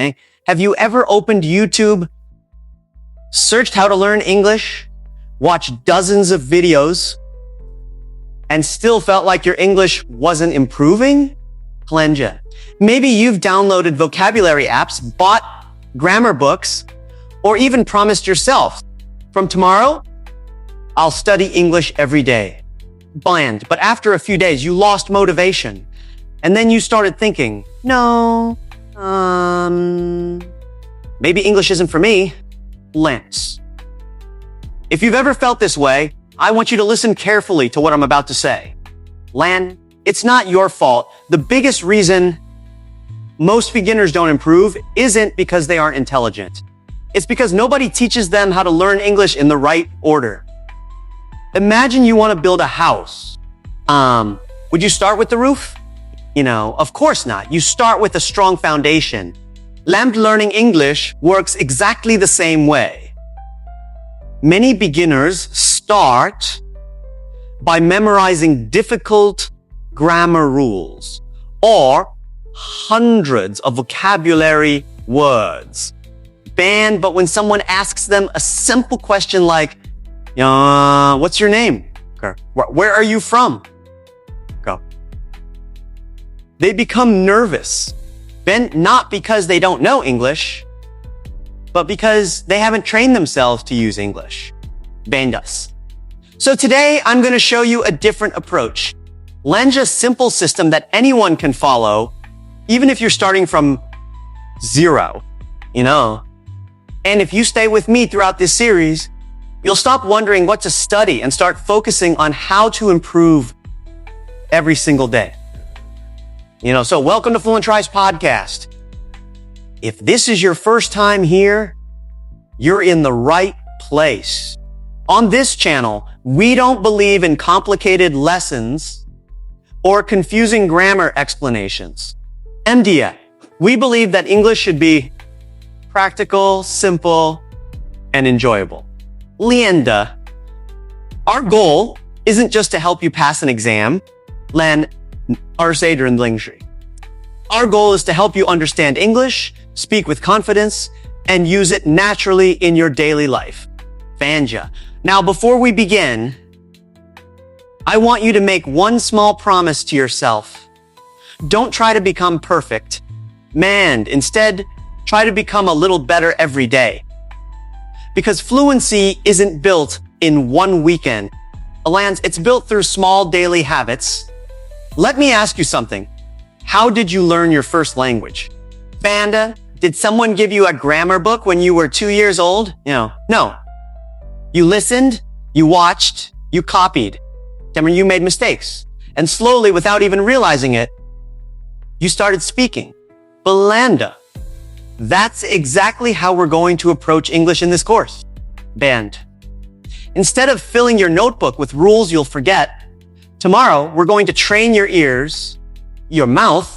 okay? Have you ever opened YouTube, searched how to learn English, watched dozens of videos, and still felt like your English wasn't improving? Kalenja. Maybe you've downloaded vocabulary apps, bought grammar books, or even promised yourself, from tomorrow, I'll study English every day. Bland. But after a few days, you lost motivation. And then you started thinking, no, maybe English isn't for me. Lance. If you've ever felt this way, I want you to listen carefully to what I'm about to say. Lan, it's not your fault. The biggest reason most beginners don't improve isn't because they aren't intelligent. It's because nobody teaches them how to learn English in the right order. Imagine you want to build a house. Would you start with the roof? Of course not. You start with a strong foundation. Learning English works exactly the same way. Many beginners start by memorizing difficult grammar rules or hundreds of vocabulary words. But when someone asks them a simple question like, what's your name? Where are you from? They become nervous. Not because they don't know English, but because they haven't trained themselves to use English. Bendas. So today, I'm going to show you a different approach. Lenja's simple system that anyone can follow, even if you're starting from zero, And if you stay with me throughout this series, you'll stop wondering what to study and start focusing on how to improve every single day. So welcome to Fluent Tries Podcast. If this is your first time here, you're in the right place. On this channel, we don't believe in complicated lessons or confusing grammar explanations. MDA, we believe that English should be practical, simple, and enjoyable. Lienda, our goal isn't just to help you pass an exam, Our goal is to help you understand English, speak with confidence, and use it naturally in your daily life. Vanja. Now, before we begin, I want you to make one small promise to yourself. Don't try to become perfect. Instead, try to become a little better every day. Because fluency isn't built in one weekend. Alans, it's built through small daily habits. Let me ask you something. How did you learn your first language? Vanda, did someone give you a grammar book when you were 2 years old? No. You listened, you watched, you copied. You made mistakes. And slowly, without even realizing it, you started speaking. Belanda. That's exactly how we're going to approach English in this course. Band. Instead of filling your notebook with rules you'll forget, tomorrow we're going to train your ears, your mouth,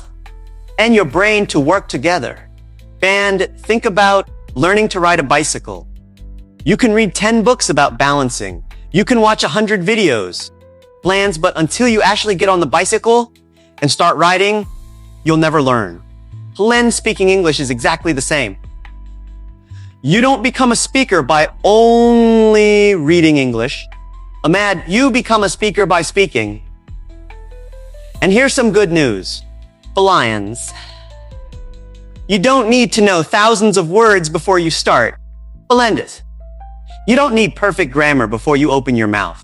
and your brain to work together. And think about learning to ride a bicycle. You can read 10 books about balancing. You can watch 100 videos. But until you actually get on the bicycle and start riding, you'll never learn. Speaking English is exactly the same. You don't become a speaker by only reading English. Ahmad, you become a speaker by speaking. And here's some good news. Lions. You don't need to know thousands of words before you start. Belendis. You don't need perfect grammar before you open your mouth.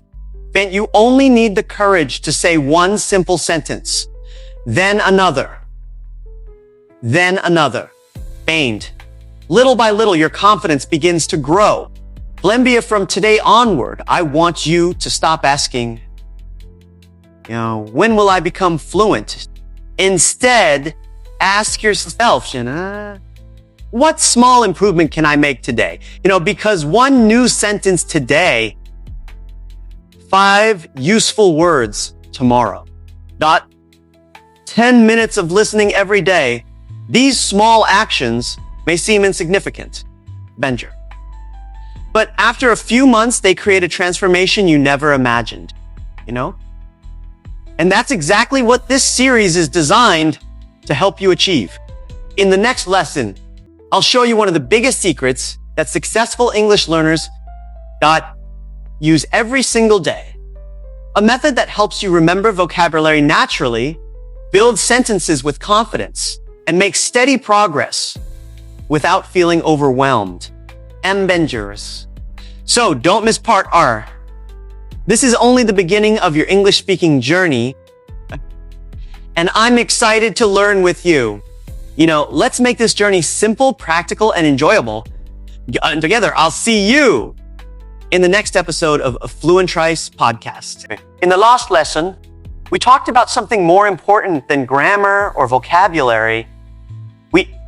You only need the courage to say one simple sentence, then another, then another. Feigned. Little by little, your confidence begins to grow. Blembia, from today onward, I want you to stop asking, when will I become fluent? Instead, ask yourself, what small improvement can I make today? Because one new sentence today, 5 useful words tomorrow. 10 minutes of listening every day. These small actions may seem insignificant. Benjer. But after a few months, they create a transformation you never imagined. And that's exactly what this series is designed to help you achieve. In the next lesson, I'll show you one of the biggest secrets that successful English learners use every single day. A method that helps you remember vocabulary naturally, build sentences with confidence, and make steady progress without feeling overwhelmed and dangerous. So don't miss part R. This is only the beginning of your English speaking journey, and I'm excited to learn with you. Let's make this journey simple, practical, and enjoyable. And together, I'll see you in the next episode of Fluent Trice podcast. In the last lesson, we talked about something more important than grammar or vocabulary.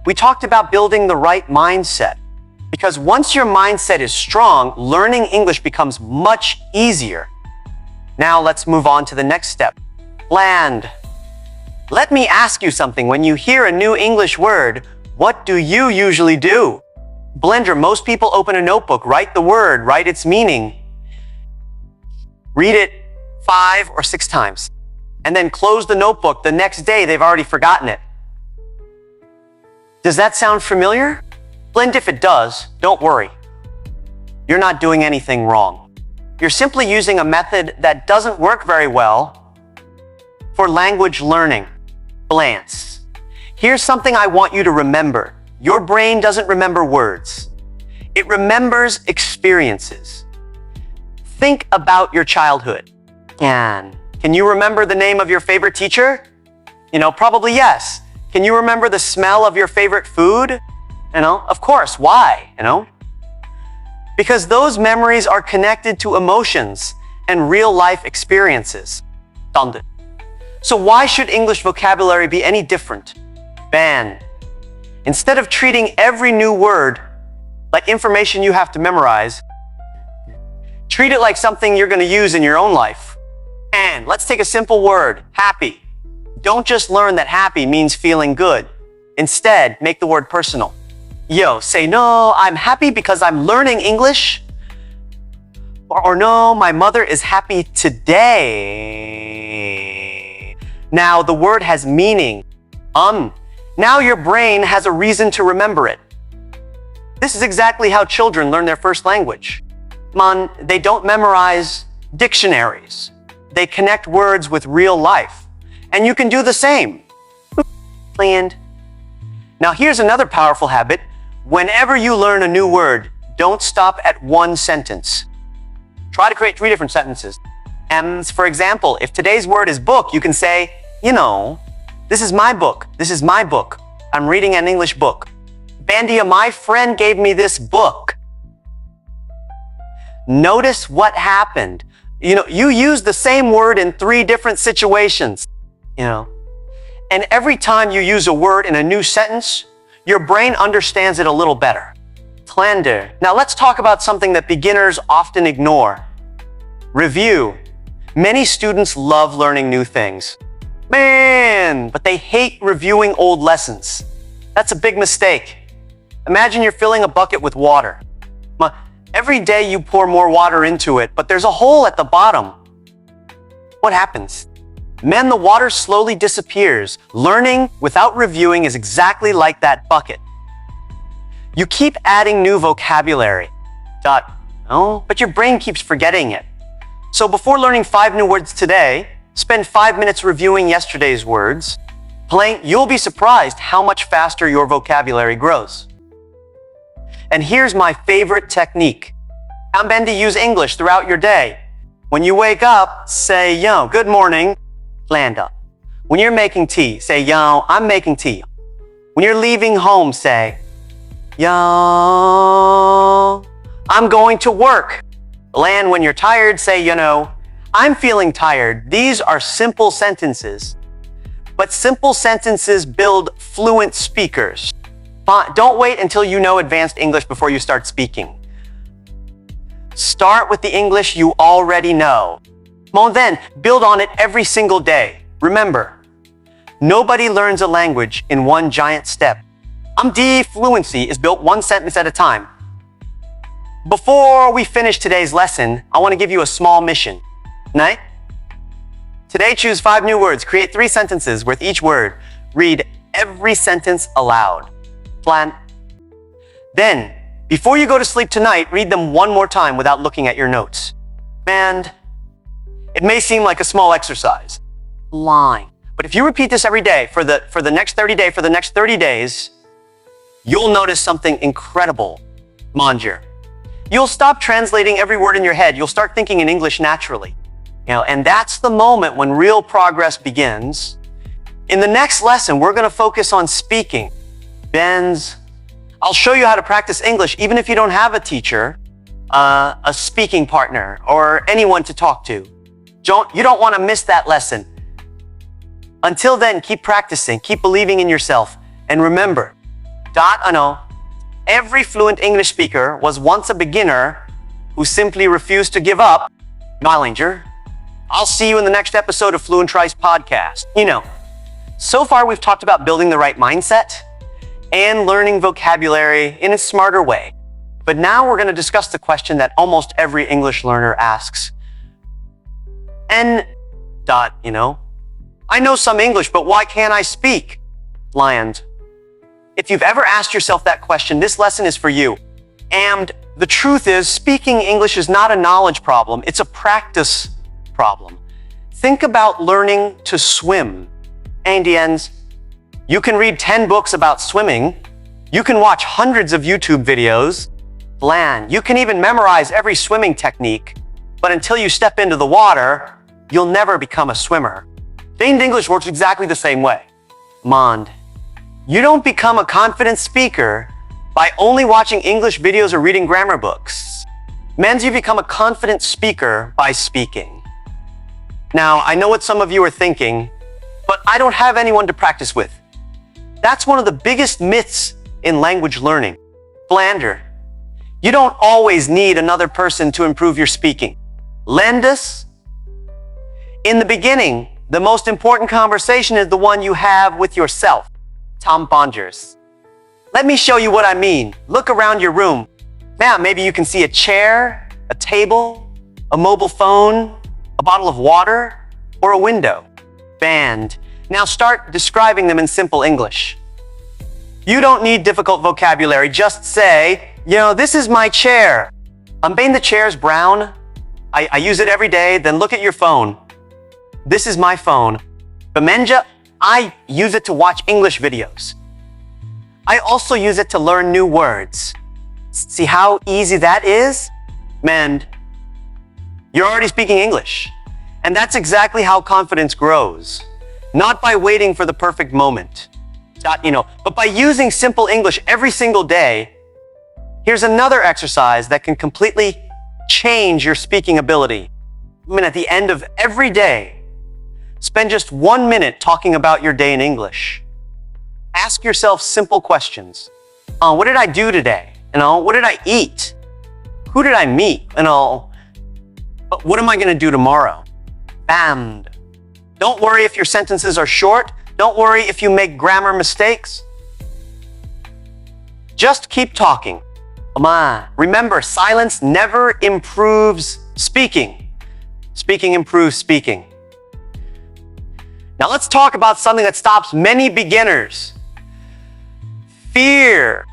We talked about building the right mindset. Because once your mindset is strong, learning English becomes much easier. Now let's move on to the next step. Land. Let me ask you something. When you hear a new English word, what do you usually do? Blender, most people open a notebook, write the word, write its meaning, read it 5 or 6 times, and then close the notebook. The next day, they've already forgotten it. Does that sound familiar? Blend, if it does, don't worry. You're not doing anything wrong. You're simply using a method that doesn't work very well for language learning. Glance. Here's something I want you to remember. Your brain doesn't remember words. It remembers experiences. Think about your childhood. Can you remember the name of your favorite teacher? Probably yes. Can you remember the smell of your favorite food? Of course. Why? Because those memories are connected to emotions and real life experiences. So why should English vocabulary be any different? Ban. Instead of treating every new word like information you have to memorize, treat it like something you're going to use in your own life. And let's take a simple word, happy. Don't just learn that happy means feeling good. Instead, make the word personal. Say, no, I'm happy because I'm learning English. Or no, my mother is happy today. Now the word has meaning. Now your brain has a reason to remember it. This is exactly how children learn their first language. They don't memorize dictionaries. They connect words with real life. And you can do the same. Planned. Now here's another powerful habit. Whenever you learn a new word, don't stop at one sentence. Try to create 3 different sentences. For example, if today's word is book, you can say, this is my book. This is my book. I'm reading an English book. Bandia, my friend gave me this book. Notice what happened. You use the same word in 3 different situations. And every time you use a word in a new sentence, your brain understands it a little better. Klander. Now let's talk about something that beginners often ignore. Review. Many students love learning new things. But they hate reviewing old lessons. That's a big mistake. Imagine you're filling a bucket with water. Every day you pour more water into it, but there's a hole at the bottom. What happens? The water slowly disappears. Learning without reviewing is exactly like that bucket. You keep adding new vocabulary. But your brain keeps forgetting it. So before learning 5 new words today, spend 5 minutes reviewing yesterday's words. You'll be surprised how much faster your vocabulary grows. And here's my favorite technique. Bendy, use English throughout your day. When you wake up, say, good morning. Land up. When you're making tea, say, I'm making tea. When you're leaving home, say, I'm going to work. Land, when you're tired, say, I'm feeling tired. These are simple sentences. But simple sentences build fluent speakers. Don't wait until you know advanced English before you start speaking. Start with the English you already know. Then build on it every single day. Remember, nobody learns a language in one giant step. Fluency is built one sentence at a time. Before we finish today's lesson, I want to give you a small mission. Today, choose 5 new words. Create 3 sentences with each word. Read every sentence aloud. Plan. Then, before you go to sleep tonight, read them one more time without looking at your notes. And it may seem like a small exercise. Lying. But if you repeat this every day for the next 30 days, you'll notice something incredible, Manjir. You'll stop translating every word in your head. You'll start thinking in English naturally. And that's the moment when real progress begins. In the next lesson, we're going to focus on speaking. I'll show you how to practice English even if you don't have a teacher, a speaking partner, or anyone to talk to. You don't want to miss that lesson. Until then, keep practicing, keep believing in yourself, and remember, every fluent English speaker was once a beginner who simply refused to give up. Malinger, I'll see you in the next episode of Fluent Tries podcast. So far we've talked about building the right mindset and learning vocabulary in a smarter way. But now we're going to discuss the question that almost every English learner asks. I know some English, but why can't I speak? Land. If you've ever asked yourself that question, this lesson is for you. And the truth is, speaking English is not a knowledge problem, it's a practice problem. Think about learning to swim. Indians, you can read 10 books about swimming. You can watch hundreds of YouTube videos. You can even memorize every swimming technique. But until you step into the water, you'll never become a swimmer. Feigned English works exactly the same way. Mond. You don't become a confident speaker by only watching English videos or reading grammar books. You become a confident speaker by speaking. Now, I know what some of you are thinking, but I don't have anyone to practice with. That's one of the biggest myths in language learning. Blander. You don't always need another person to improve your speaking. Lendus. In the beginning, the most important conversation is the one you have with yourself. Tom Bongers. Let me show you what I mean. Look around your room. Now, maybe you can see a chair, a table, a mobile phone, a bottle of water, or a window. Band. Now start describing them in simple English. You don't need difficult vocabulary. Just say, this is my chair. The chair's brown. I use it every day. Then look at your phone. This is my phone. Bamenja, I use it to watch English videos. I also use it to learn new words. See how easy that is? Mend. You're already speaking English. And that's exactly how confidence grows. Not by waiting for the perfect moment. But by using simple English every single day. Here's another exercise that can completely change your speaking ability. At the end of every day, spend just 1 minute talking about your day in English. Ask yourself simple questions. What did I do today? What did I eat? Who did I meet? But what am I going to do tomorrow? Bam. Don't worry if your sentences are short. Don't worry if you make grammar mistakes. Just keep talking. Remember, silence never improves speaking. Speaking improves speaking. Now let's talk about something that stops many beginners. Fear.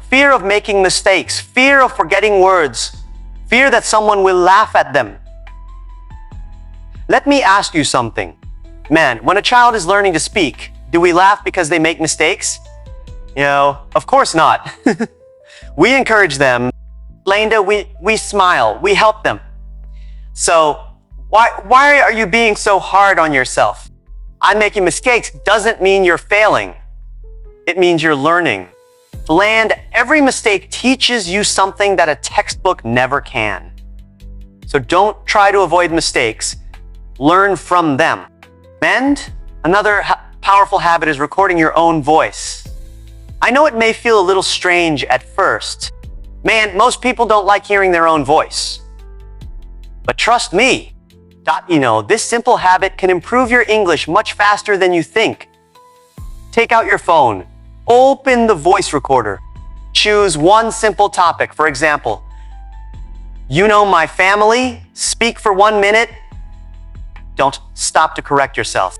Fear of making mistakes, fear of forgetting words, fear that someone will laugh at them. Let me ask you something. When a child is learning to speak, do we laugh because they make mistakes? Of course not. We encourage them. Linda, we smile, we help them. So why are you being so hard on yourself? I'm making mistakes doesn't mean you're failing. It means you're learning. Every mistake teaches you something that a textbook never can. So don't try to avoid mistakes. Learn from them. Another powerful habit is recording your own voice. I know it may feel a little strange at first. Most people don't like hearing their own voice. But trust me, this simple habit can improve your English much faster than you think. Take out your phone. Open the voice recorder. Choose one simple topic. For example, my family. Speak for 1 minute. Don't stop to correct yourself.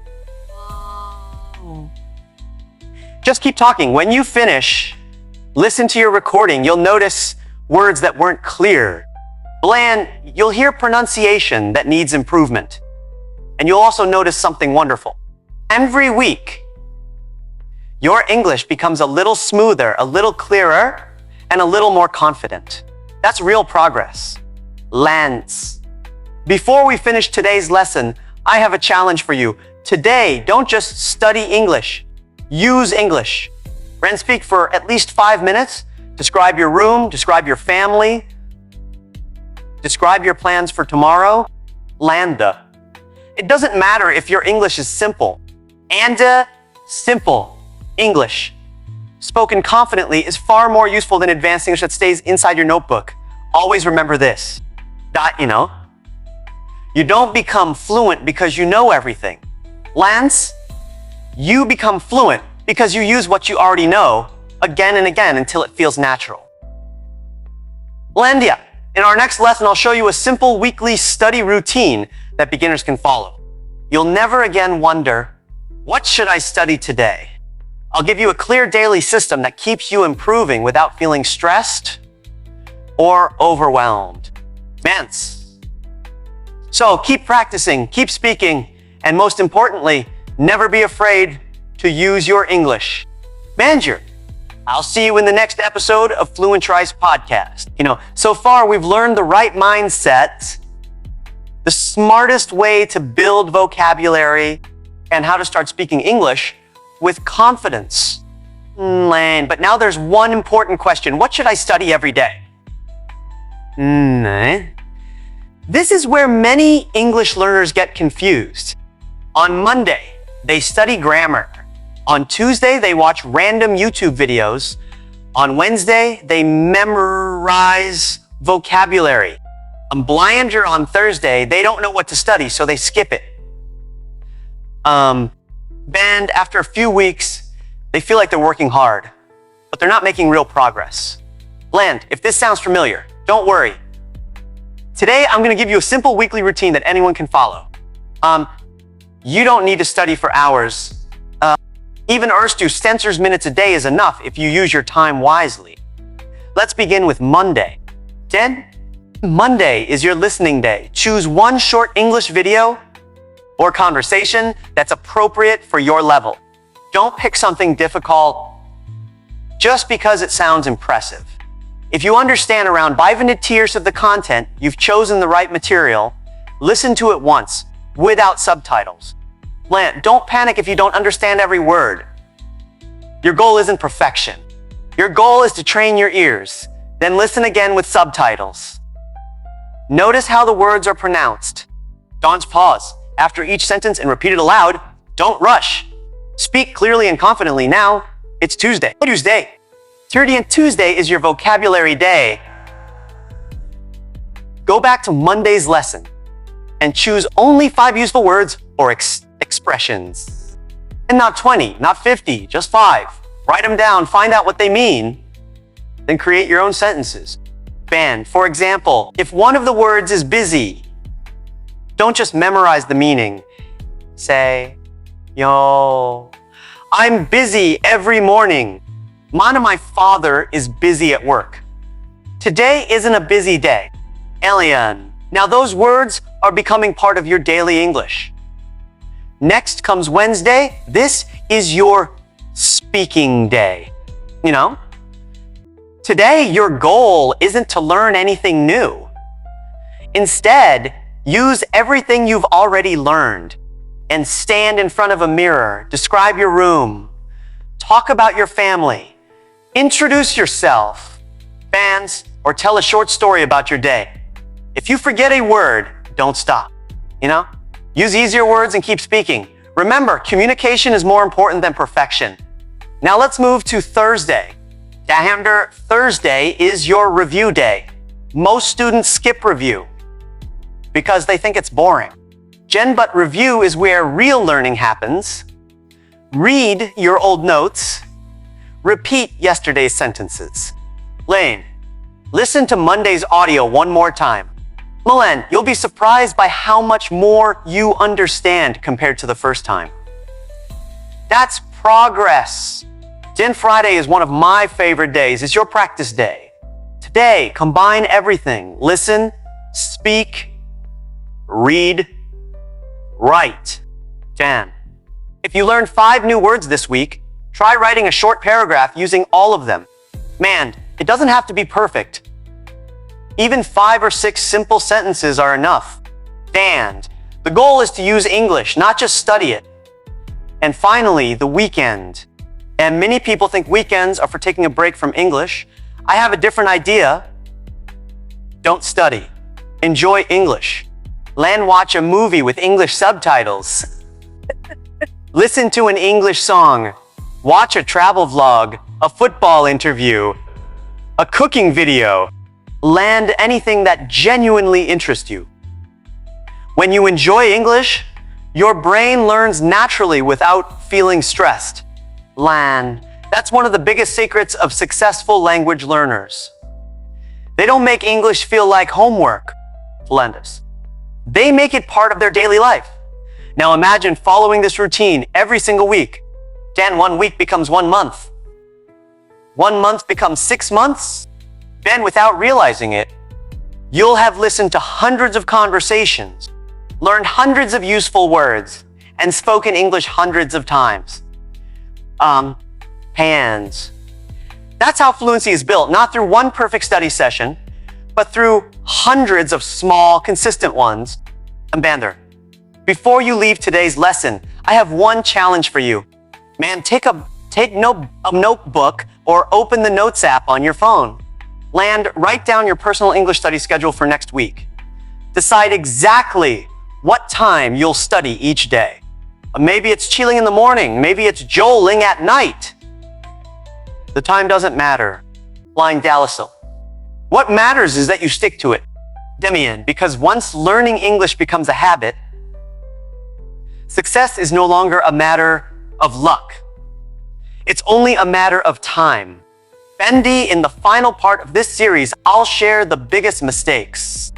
Just keep talking. When you finish, Listen to your recording. You'll notice words that weren't clear. Bland, you'll hear pronunciation that needs improvement. And you'll also notice something wonderful. Every week, your English becomes a little smoother, a little clearer, and a little more confident. That's real progress. Lands. Before we finish today's lesson, I have a challenge for you. Today, don't just study English. Use English. And speak for at least 5 minutes. Describe your room, describe your family, describe your plans for tomorrow. Landa. It doesn't matter if your English is simple. Anda, simple English, spoken confidently, is far more useful than advanced English that stays inside your notebook. Always remember this. You don't become fluent because you know everything. Lance, you become fluent because you use what you already know again and again until it feels natural. Landia, in our next lesson, I'll show you a simple weekly study routine that beginners can follow. You'll never again wonder, what should I study today? I'll give you a clear daily system that keeps you improving without feeling stressed or overwhelmed. Mance. So keep practicing, keep speaking, and most importantly, never be afraid to use your English. Manager, I'll see you in the next episode of Fluent Tries podcast. So far we've learned the right mindset, the smartest way to build vocabulary, and how to start speaking English with confidence. But now there's one important question. What should I study every day? This is where many English learners get confused. On Monday, they study grammar. On Tuesday, they watch random YouTube videos. On Wednesday, they memorize vocabulary. On Blinder on Thursday, they don't know what to study, so they skip it. And after a few weeks, they feel like they're working hard, but they're not making real progress. Bland, if this sounds familiar, don't worry. Today, I'm going to give you a simple weekly routine that anyone can follow. You don't need to study for hours. Even Erstu Stencer's minutes a day is enough if you use your time wisely. Let's begin with Monday. Monday is your listening day. Choose one short English video or conversation that's appropriate for your level. Don't pick something difficult just because it sounds impressive. If you understand around 5 tiers of the content, you've chosen the right material. Listen to it once, without subtitles. Don't panic if you don't understand every word. Your goal isn't perfection. Your goal is to train your ears. Then listen again with subtitles. Notice how the words are pronounced. Don't pause after each sentence and repeat it aloud. Don't rush. Speak clearly and confidently. Now, it's Tuesday. Tuesday is your vocabulary day. Go back to Monday's lesson and choose only 5 useful words or expressions. And not 20, not 50, just 5. Write them down, find out what they mean, then create your own sentences. For example, if one of the words is busy, don't just memorize the meaning. Say, yo, I'm busy every morning. My father is busy at work. Today isn't a busy day. Alien. Now those words are becoming part of your daily English. Next comes Wednesday. This is your speaking day. Today, your goal isn't to learn anything new. Instead, use everything you've already learned and stand in front of a mirror, describe your room, talk about your family, introduce yourself, or tell a short story about your day. If you forget a word, don't stop. Use easier words and keep speaking. Remember, communication is more important than perfection. Now let's move to Thursday. Thursday is your review day. Most students skip review because they think it's boring. But review is where real learning happens. Read your old notes. Repeat yesterday's sentences. Lane, listen to Monday's audio one more time. Milan, you'll be surprised by how much more you understand compared to the first time. That's progress. Den Friday is one of my favorite days. It's your practice day. Today, combine everything. Listen, speak, read, write. Jan. If you learned 5 new words this week, try writing a short paragraph using all of them. Man, it doesn't have to be perfect. Even 5 or 6 simple sentences are enough. And the goal is to use English, not just study it. And finally, the weekend. And many people think weekends are for taking a break from English. I have a different idea. Don't study. Enjoy English. Watch a movie with English subtitles. Listen to an English song. Watch a travel vlog, a football interview, a cooking video. Land anything that genuinely interests you. When you enjoy English, your brain learns naturally without feeling stressed. That's one of the biggest secrets of successful language learners. They don't make English feel like homework. They make it part of their daily life. Now imagine following this routine every single week. Then 1 week becomes 1 month. 1 month becomes 6 months. Then without realizing it, you'll have listened to hundreds of conversations, learned hundreds of useful words, and spoken English hundreds of times. Hands. That's how fluency is built, not through one perfect study session, but through hundreds of small, consistent ones. Ambander, before you leave today's lesson, I have one challenge for you. Man, take a notebook or open the Notes app on your phone. Write down your personal English study schedule for next week. Decide exactly what time you'll study each day. Maybe it's chilling in the morning. Maybe it's joling at night. The time doesn't matter. Line Dalisil. What matters is that you stick to it. Demian, because once learning English becomes a habit, success is no longer a matter of luck. It's only a matter of time. Bendy, in the final part of this series, I'll share the biggest mistakes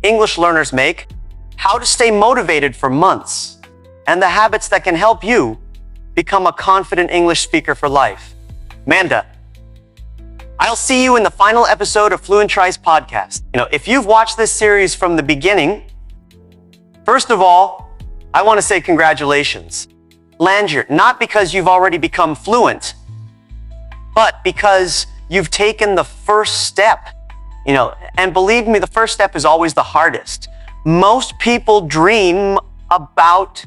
English learners make, how to stay motivated for months, and the habits that can help you become a confident English speaker for life. Manda, I'll see you in the final episode of Fluent Tries podcast. If you've watched this series from the beginning, first of all, I want to say congratulations. Landier, not because you've already become fluent, but because you've taken the first step. And believe me, the first step is always the hardest. Most people dream about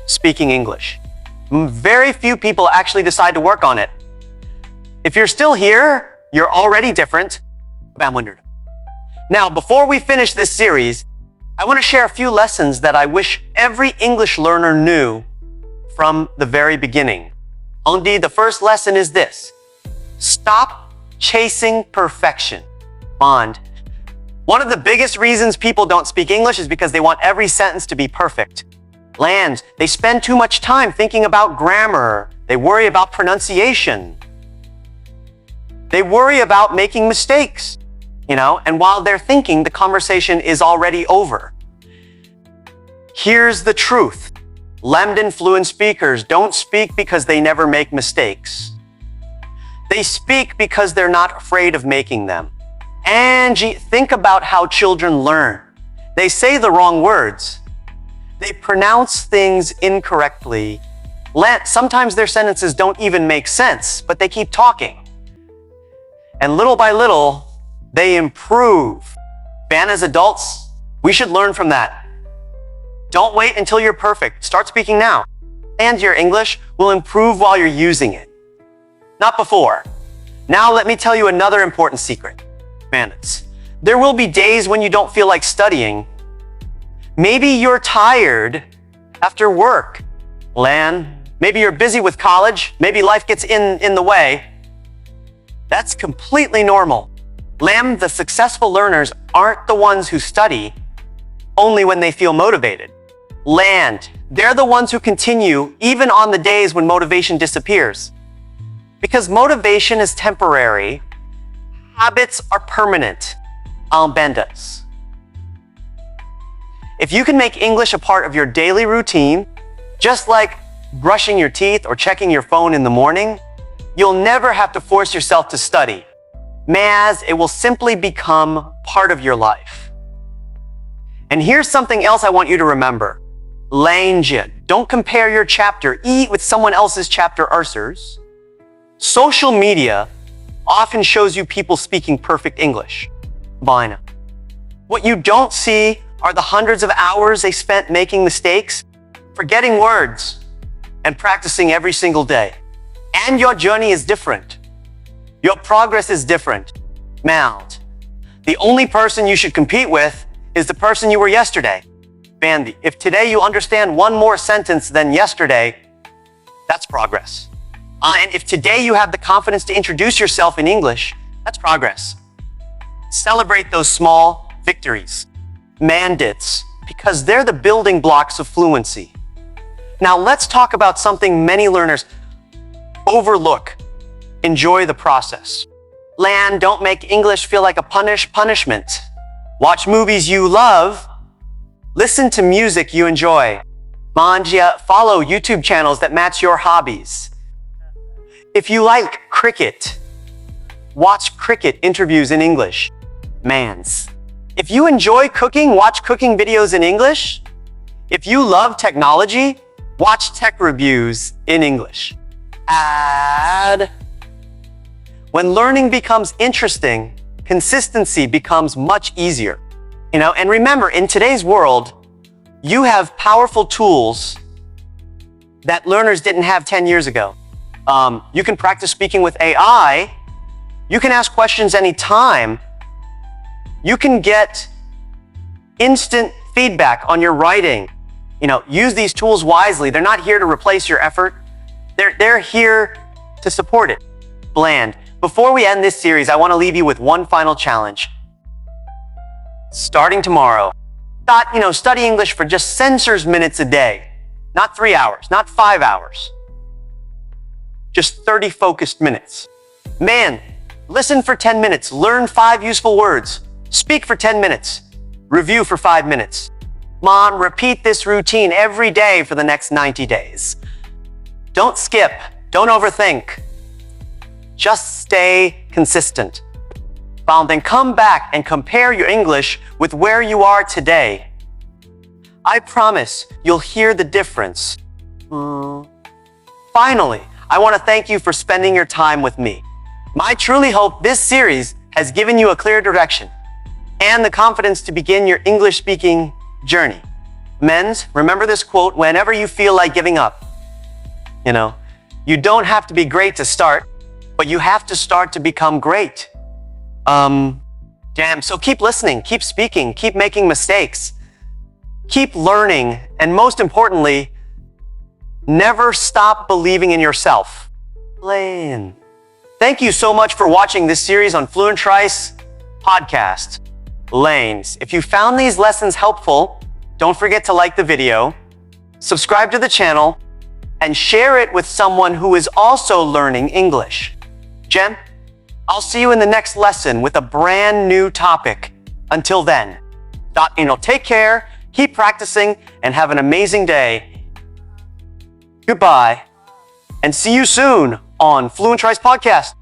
speaking English. Very few people actually decide to work on it. If you're still here, you're already different. Now, before we finish this series, I want to share a few lessons that I wish every English learner knew from the very beginning. Indeed, the first lesson is this. Stop chasing perfection. Bond. One of the biggest reasons people don't speak English is because they want every sentence to be perfect. They spend too much time thinking about grammar. They worry about pronunciation. They worry about making mistakes, and while they're thinking, the conversation is already over. Here's the truth. Lemden fluent speakers don't speak because they never make mistakes. They speak because they're not afraid of making them. Angie, think about how children learn. They say the wrong words. They pronounce things incorrectly. Sometimes their sentences don't even make sense, but they keep talking. And little by little, they improve. And as adults, we should learn from that. Don't wait until you're perfect. Start speaking now. And your English will improve while you're using it. Not before. Now let me tell you another important secret. There will be days when you don't feel like studying. Maybe you're tired after work. Maybe you're busy with college. Maybe life gets in the way. That's completely normal. The successful learners aren't the ones who study only when they feel motivated. They're the ones who continue even on the days when motivation disappears. Because motivation is temporary, habits are permanent. Albendas. If you can make English a part of your daily routine, just like brushing your teeth, or checking your phone in the morning, you'll never have to force yourself to study. As it will simply become part of your life. And here's something else I want you to remember. Language. Don't compare your chapter E with someone else's chapter answers. Social media often shows you people speaking perfect English. Fine. What you don't see are the hundreds of hours they spent making mistakes, forgetting words, and practicing every single day. And your journey is different. Your progress is different. Mount. The only person you should compete with is the person you were yesterday. Bandy. If today you understand one more sentence than yesterday, that's progress. And if today you have the confidence to introduce yourself in English, that's progress. Celebrate those small victories, mandates, because they're the building blocks of fluency. Now let's talk about something many learners overlook. Enjoy the process. Don't make English feel like a punishment. Watch movies you love. Listen to music you enjoy. Follow YouTube channels that match your hobbies. If you like cricket, watch cricket interviews in English. If you enjoy cooking, watch cooking videos in English. If you love technology, watch tech reviews in English. When learning becomes interesting, consistency becomes much easier. And remember, in today's world, you have powerful tools that learners didn't have 10 years ago. You can practice speaking with AI. You can ask questions anytime. You can get instant feedback on your writing. Use these tools wisely. They're not here to replace your effort. They're here to support it. Before we end this series, I want to leave you with one final challenge. Starting tomorrow, study English for just sensors minutes a day. Not 3 hours, not 5 hours. Just 30 focused minutes. Listen for 10 minutes. Learn 5 useful words. Speak for 10 minutes. Review for 5 minutes. Repeat this routine every day for the next 90 days. Don't skip. Don't overthink. Just stay consistent. Then come back and compare your English with where you are today. I promise you'll hear the difference. Finally, I want to thank you for spending your time with me. I truly hope this series has given you a clear direction and the confidence to begin your English speaking journey. Remember this quote whenever you feel like giving up. You don't have to be great to start, but you have to start to become great. So keep listening, keep speaking, keep making mistakes, keep learning, and most importantly, never stop believing in yourself. Thank you so much for watching this series on Fluent Trice podcast. If you found these lessons helpful, don't forget to like the video, subscribe to the channel, and share it with someone who is also learning English. I'll see you in the next lesson with a brand new topic. Until then, take care, keep practicing, and have an amazing day. Goodbye, and see you soon on Fluent Trice Podcast.